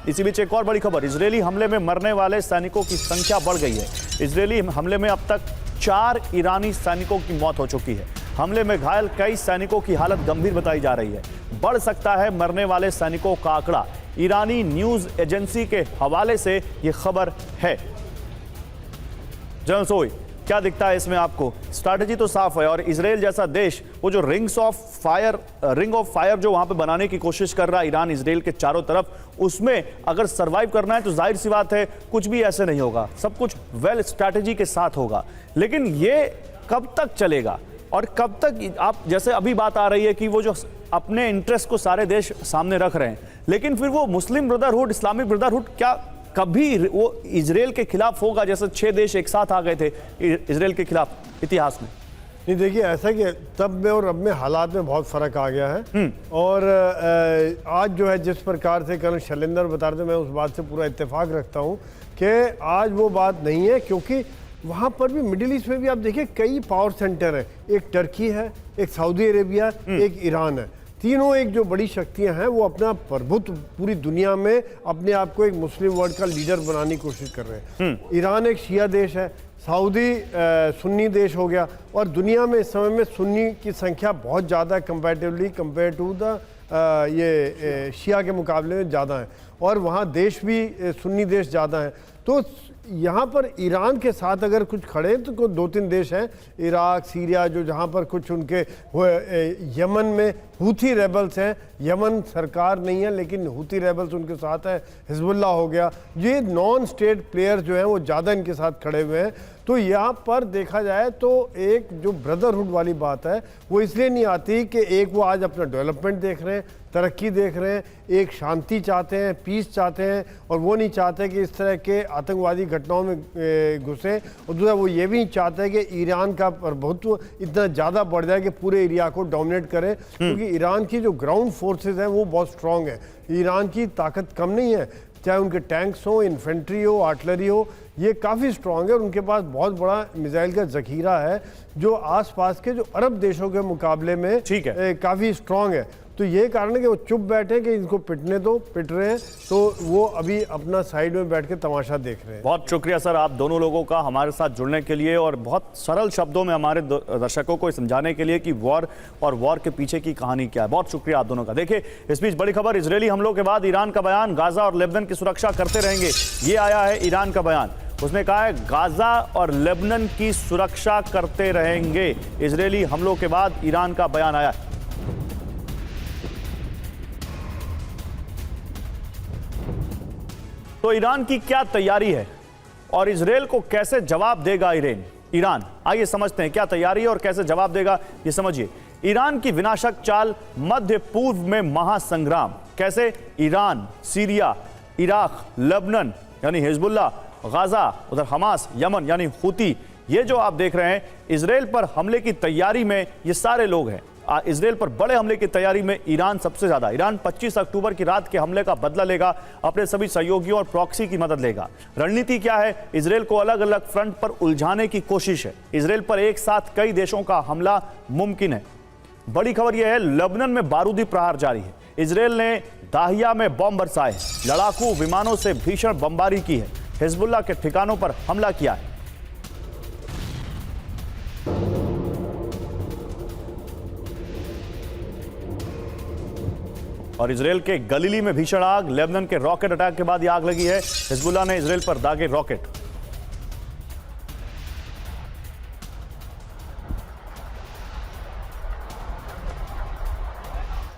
इसी बीच एक और बड़ी खबर, इजरायली हमले में मरने वाले सैनिकों की संख्या बढ़ गई है। इजरायली हमले में अब तक 4 ईरानी सैनिकों की मौत हो चुकी है। हमले में घायल कई सैनिकों की हालत गंभीर बताई जा रही है। बढ़ सकता है मरने वाले सैनिकों का आंकड़ा। ईरानी न्यूज एजेंसी के हवाले से यह खबर है। जनरल सोई, क्या दिखता है इसमें आपको? स्ट्रैटेजी तो साफ है और इजराइल जैसा देश वो जो रिंग ऑफ फायर जो वहां पे बनाने की कोशिश कर रहा है ईरान इजराइल के चारों तरफ, उसमें अगर सरवाइव करना है तो जाहिर सी बात है कुछ भी ऐसे नहीं होगा, सब कुछ वेल स्ट्रैटेजी के साथ होगा। लेकिन ये कब तक चलेगा और कब तक? आप जैसे अभी बात आ रही है कि वो जो अपने इंटरेस्ट को सारे देश सामने रख रहे हैं, लेकिन फिर वो मुस्लिम ब्रदरहुड, इस्लामिक ब्रदरहुड क्या कभी वो इजराइल के खिलाफ होगा जैसे 6 देश एक साथ आ गए थे इजराइल के खिलाफ इतिहास में? नहीं, देखिए ऐसा कि तब में और अब में हालात में बहुत फ़र्क आ गया है। और आज जो है जिस प्रकार से कर्नल शैलेंद्र बता रहे थे, मैं उस बात से पूरा इत्तेफाक रखता हूँ कि आज वो बात नहीं है, क्योंकि वहाँ पर भी मिडिल ईस्ट में भी आप देखिए कई पावर सेंटर हैं। एक टर्की है, एक सऊदी अरेबिया, एक ईरान है। तीनों एक जो बड़ी शक्तियां हैं वो अपना प्रभुत्व पूरी दुनिया में अपने आप को एक मुस्लिम वर्ल्ड का लीडर बनाने की कोशिश कर रहे हैं। ईरान एक शिया देश है, सऊदी सुन्नी देश हो गया, और दुनिया में इस समय में सुन्नी की संख्या बहुत ज़्यादा है कंपैरेटिवली कंपेयर टू द ये शिया के मुकाबले में ज़्यादा है, और वहाँ देश भी सुन्नी देश ज़्यादा हैं। तो यहाँ पर ईरान के साथ अगर कुछ खड़े तो कुछ 2-3 देश हैं, इराक, सीरिया, जो जहाँ पर कुछ उनके यमन में हूथी रेबल्स हैं। यमन सरकार नहीं है लेकिन हूथी रेबल्स उनके साथ है, हिजबुल्ला हो गया। ये नॉन स्टेट प्लेयर जो हैं वो ज़्यादा इनके साथ खड़े हुए हैं। तो यहाँ पर देखा जाए तो एक जो ब्रदरहुड वाली बात है वो इसलिए नहीं आती कि एक वो आज अपना डेवलपमेंट देख रहे हैं, तरक्की देख रहे हैं, एक शांति चाहते हैं, पीस चाहते हैं, और वो नहीं चाहते कि इस तरह के आतंकवादी घटनाओं में घुसे। और दूसरा वो ये भी नहीं चाहते कि ईरान का प्रभुत्व इतना ज़्यादा बढ़ जाए कि पूरे एरिया को डोमिनेट करे, क्योंकि ईरान की जो ग्राउंड फोर्सेज हैं वो बहुत स्ट्रांग है। ईरान की ताकत कम नहीं है, चाहे उनके टैंक्स हो, इन्फेंट्री हो, आर्टिलरी हो, ये काफ़ी स्ट्रांग है। और उनके पास बहुत बड़ा मिसाइल का जखीरा है जो आसपास के जो अरब देशों के मुकाबले में काफ़ी स्ट्रांग है। तो ये कारण है कि वो चुप बैठे कि इनको पिटने दो, पिट रहे हैं, तो वो अभी अपना साइड में बैठ के तमाशा देख रहे हैं। बहुत शुक्रिया सर आप दोनों लोगों का हमारे साथ जुड़ने के लिए और बहुत सरल शब्दों में हमारे दर्शकों को समझाने के लिए कि वॉर और वॉर के पीछे की कहानी क्या है। बहुत शुक्रिया आप दोनों का। देखिए इस बीच बड़ी खबर, इजरायली हमलों के बाद ईरान का बयान, गाजा और लेबनान की सुरक्षा करते रहेंगे, ये आया है ईरान का बयान। उसने कहा है गाजा और लेबनान की सुरक्षा करते रहेंगे। इजरायली हमलों के बाद ईरान का बयान आया। तो ईरान की क्या तैयारी है और इजराइल को कैसे जवाब देगा ईरान? आइए समझते हैं क्या तैयारी है और कैसे जवाब देगा, ये समझिए। ईरान की विनाशक चाल, मध्य पूर्व में महासंग्राम। कैसे? ईरान, सीरिया, इराक, लेबनान यानी हिजबुल्ला, गाजा, उधर हमास, यमन यानी हूती, ये जो आप देख रहे हैं इजराइल पर हमले की तैयारी में ये सारे लोग हैं। इजराइल पर बड़े हमले की तैयारी में ईरान सबसे ज्यादा। ईरान 25 अक्टूबर की रात के हमले का बदला लेगा, अपने सभी सहयोगियों और प्रॉक्सी की मदद लेगा। रणनीति क्या है? इजराइल को अलग अलग फ्रंट पर उलझाने की कोशिश है। इजराइल पर एक साथ कई देशों का हमला मुमकिन है। बड़ी खबर यह है, लेबनान में बारूदी प्रहार जारी है। इजराइल ने दाहिया में बॉम्ब बरसाए, लड़ाकू विमानों से भीषण बमबारी की है, हिजबुल्ला के ठिकानों पर हमला किया है। और इजराइल के गलीली में भीषण आग, लेबनान के रॉकेट अटैक के बाद यह आग लगी है। हिजबुल्ला ने इजराइल पर दागे रॉकेट।